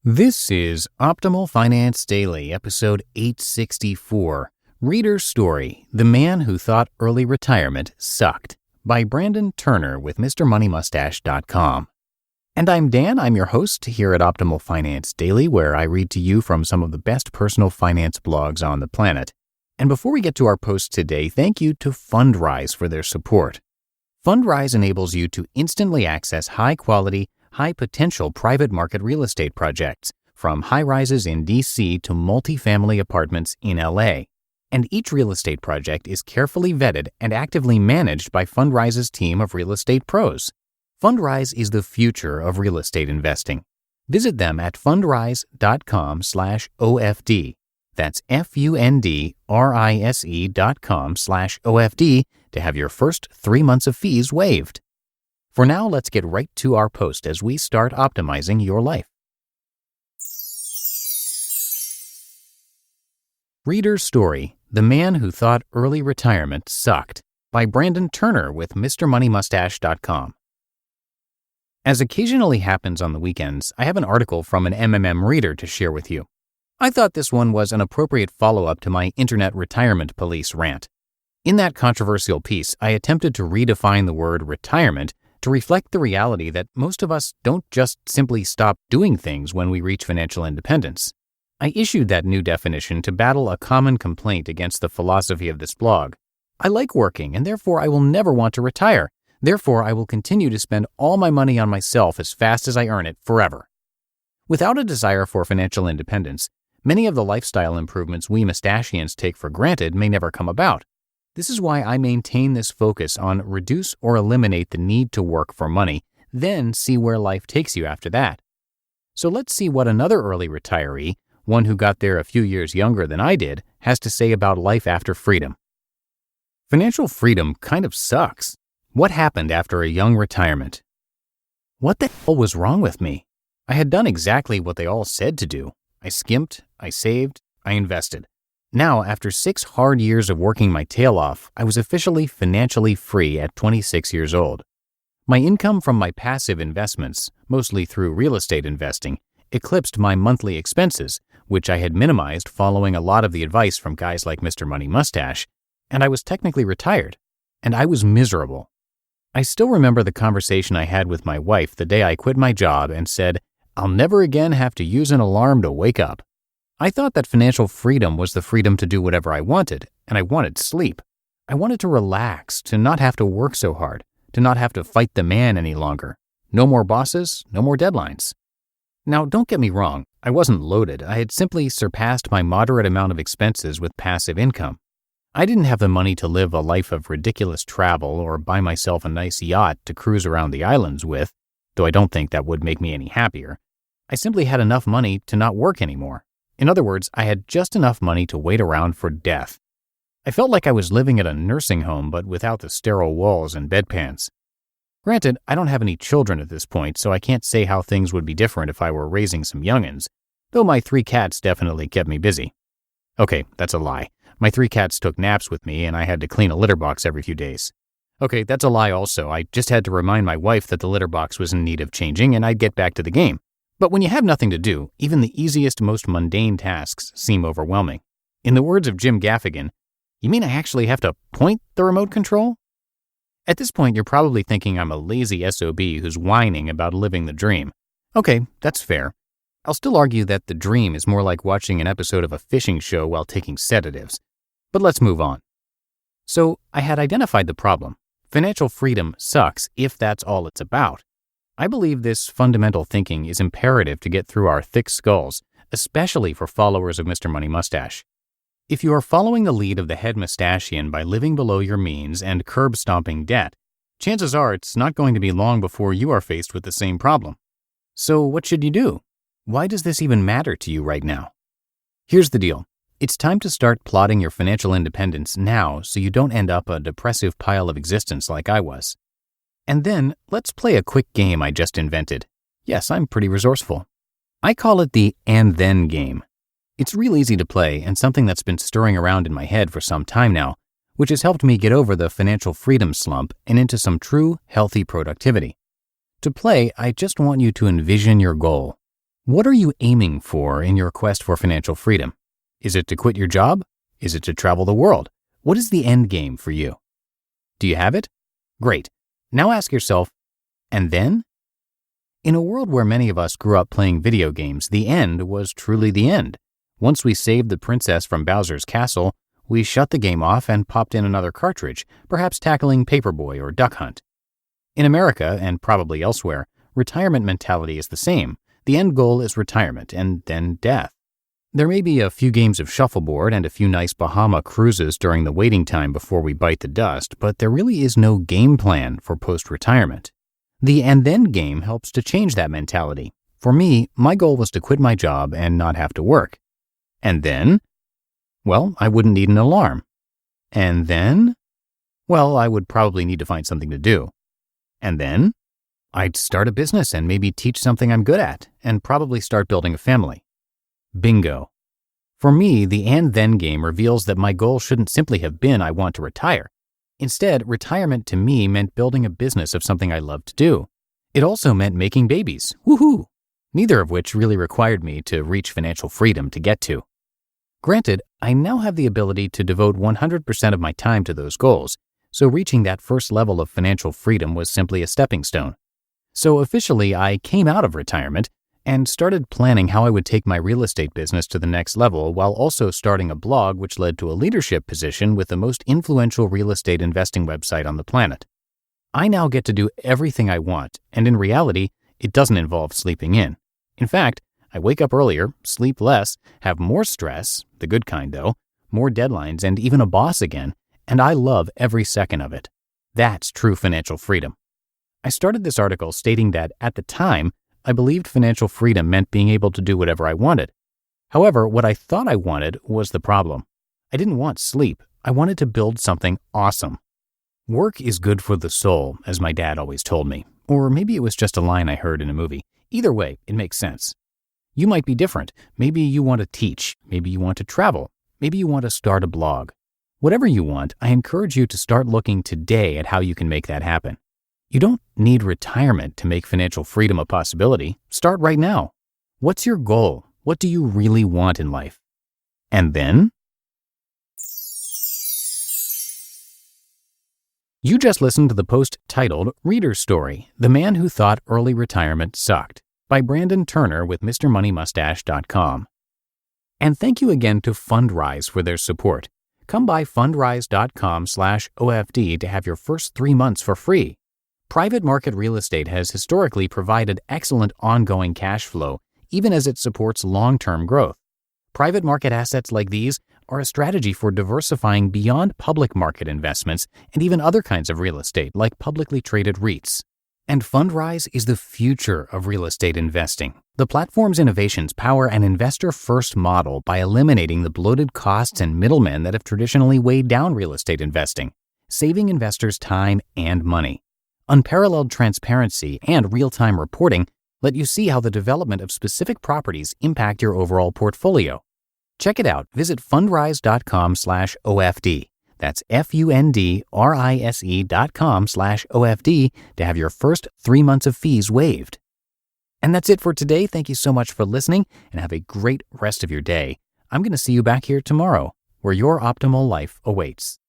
This is Optimal Finance Daily, episode 864, Reader's Story, The Man Who Thought Early Retirement Sucked, by Brandon Turner with MrMoneyMustache.com. And I'm Dan, I'm your host here at Optimal Finance Daily, where I read to you from some of the best personal finance blogs on the planet. And before we get to our post today, thank you to Fundrise for their support. Fundrise enables you to instantly access high-quality, high-potential private market real estate projects, from high-rises in D.C. to multifamily apartments in L.A. And each real estate project is carefully vetted and actively managed by Fundrise's team of real estate pros. Fundrise is the future of real estate investing. Visit them at fundrise.com/OFD. That's FUNDRISE.com/OFD to have your first 3 months of fees waived. For now, let's get right to our post as we start optimizing your life. Reader's Story, The Man Who Thought Early Retirement Sucked, by Brandon Turner with MrMoneyMustache.com. As occasionally happens on the weekends, I have an article from an MMM reader to share with you. I thought this one was an appropriate follow-up to my Internet Retirement Police rant. In that controversial piece, I attempted to redefine the word retirement to reflect the reality that most of us don't just simply stop doing things when we reach financial independence. I issued that new definition to battle a common complaint against the philosophy of this blog. I like working, and therefore I will never want to retire. Therefore, I will continue to spend all my money on myself as fast as I earn it forever. Without a desire for financial independence, many of the lifestyle improvements we Mustachians take for granted may never come about. This is why I maintain this focus on reduce or eliminate the need to work for money, then see where life takes you after that. So let's see what another early retiree, one who got there a few years younger than I did, has to say about life after freedom. Financial freedom kind of sucks. What happened after a young retirement? What the hell was wrong with me? I had done exactly what they all said to do. I skimped, I saved, I invested. Now, after 6 hard years of working my tail off, I was officially financially free at 26 years old. My income from my passive investments, mostly through real estate investing, eclipsed my monthly expenses, which I had minimized following a lot of the advice from guys like Mr. Money Mustache, and I was technically retired. And I was miserable. I still remember the conversation I had with my wife the day I quit my job and said, "I'll never again have to use an alarm to wake up." I thought that financial freedom was the freedom to do whatever I wanted, and I wanted sleep. I wanted to relax, to not have to work so hard, to not have to fight the man any longer. No more bosses, no more deadlines. Now, don't get me wrong, I wasn't loaded. I had simply surpassed my moderate amount of expenses with passive income. I didn't have the money to live a life of ridiculous travel or buy myself a nice yacht to cruise around the islands with, though I don't think that would make me any happier. I simply had enough money to not work anymore. In other words, I had just enough money to wait around for death. I felt like I was living at a nursing home, but without the sterile walls and bedpans. Granted, I don't have any children at this point, so I can't say how things would be different if I were raising some young'uns, though my 3 cats definitely kept me busy. Okay, that's a lie. My 3 cats took naps with me, and I had to clean a litter box every few days. Okay, that's a lie also. I just had to remind my wife that the litter box was in need of changing, and I'd get back to the game. But when you have nothing to do, even the easiest, most mundane tasks seem overwhelming. In the words of Jim Gaffigan, "You mean I actually have to point the remote control?" At this point, you're probably thinking I'm a lazy SOB who's whining about living the dream. Okay, that's fair. I'll still argue that the dream is more like watching an episode of a fishing show while taking sedatives. But let's move on. So, I had identified the problem. Financial freedom sucks if that's all it's about. I believe this fundamental thinking is imperative to get through our thick skulls, especially for followers of Mr. Money Mustache. If you are following the lead of the head mustachian by living below your means and curb-stomping debt, chances are it's not going to be long before you are faced with the same problem. So what should you do? Why does this even matter to you right now? Here's the deal. It's time to start plotting your financial independence now so you don't end up a depressive pile of existence like I was. And then, let's play a quick game I just invented. Yes, I'm pretty resourceful. I call it the and then game. It's real easy to play and something that's been stirring around in my head for some time now, which has helped me get over the financial freedom slump and into some true, healthy productivity. To play, I just want you to envision your goal. What are you aiming for in your quest for financial freedom? Is it to quit your job? Is it to travel the world? What is the end game for you? Do you have it? Great. Now ask yourself, and then? In a world where many of us grew up playing video games, the end was truly the end. Once we saved the princess from Bowser's castle, we shut the game off and popped in another cartridge, perhaps tackling Paperboy or Duck Hunt. In America, and probably elsewhere, retirement mentality is the same. The end goal is retirement and then death. There may be a few games of shuffleboard and a few nice Bahama cruises during the waiting time before we bite the dust, but there really is no game plan for post-retirement. The and then game helps to change that mentality. For me, my goal was to quit my job and not have to work. And then? Well, I wouldn't need an alarm. And then? Well, I would probably need to find something to do. And then? I'd start a business and maybe teach something I'm good at, and probably start building a family. Bingo. For me, the and then game reveals that my goal shouldn't simply have been I want to retire. Instead, retirement to me meant building a business of something I loved to do. It also meant making babies. Woohoo! Neither of which really required me to reach financial freedom to get to. Granted, I now have the ability to devote 100% of my time to those goals, so reaching that first level of financial freedom was simply a stepping stone. So officially, I came out of retirement and started planning how I would take my real estate business to the next level while also starting a blog which led to a leadership position with the most influential real estate investing website on the planet. I now get to do everything I want, and in reality, it doesn't involve sleeping in. In fact, I wake up earlier, sleep less, have more stress, the good kind though, more deadlines, and even a boss again, and I love every second of it. That's true financial freedom. I started this article stating that, at the time, I believed financial freedom meant being able to do whatever I wanted. However, what I thought I wanted was the problem. I didn't want sleep. I wanted to build something awesome. Work is good for the soul, as my dad always told me. Or maybe it was just a line I heard in a movie. Either way, it makes sense. You might be different. Maybe you want to teach. Maybe you want to travel. Maybe you want to start a blog. Whatever you want, I encourage you to start looking today at how you can make that happen. You don't need retirement to make financial freedom a possibility. Start right now. What's your goal? What do you really want in life? And then? You just listened to the post titled Reader's Story, The Man Who Thought Early Retirement Sucked, by Brandon Turner with MrMoneyMustache.com. And thank you again to Fundrise for their support. Come by fundrise.com/OFD to have your first 3 months for free. Private market real estate has historically provided excellent ongoing cash flow, even as it supports long-term growth. Private market assets like these are a strategy for diversifying beyond public market investments and even other kinds of real estate, like publicly traded REITs. And Fundrise is the future of real estate investing. The platform's innovations power an investor-first model by eliminating the bloated costs and middlemen that have traditionally weighed down real estate investing, saving investors time and money. Unparalleled transparency and real-time reporting let you see how the development of specific properties impact your overall portfolio. Check it out. Visit fundrise.com/OFD. That's fundrise.com/OFD to have your first 3 months of fees waived. And that's it for today. Thank you so much for listening and have a great rest of your day. I'm going to see you back here tomorrow, where your optimal life awaits.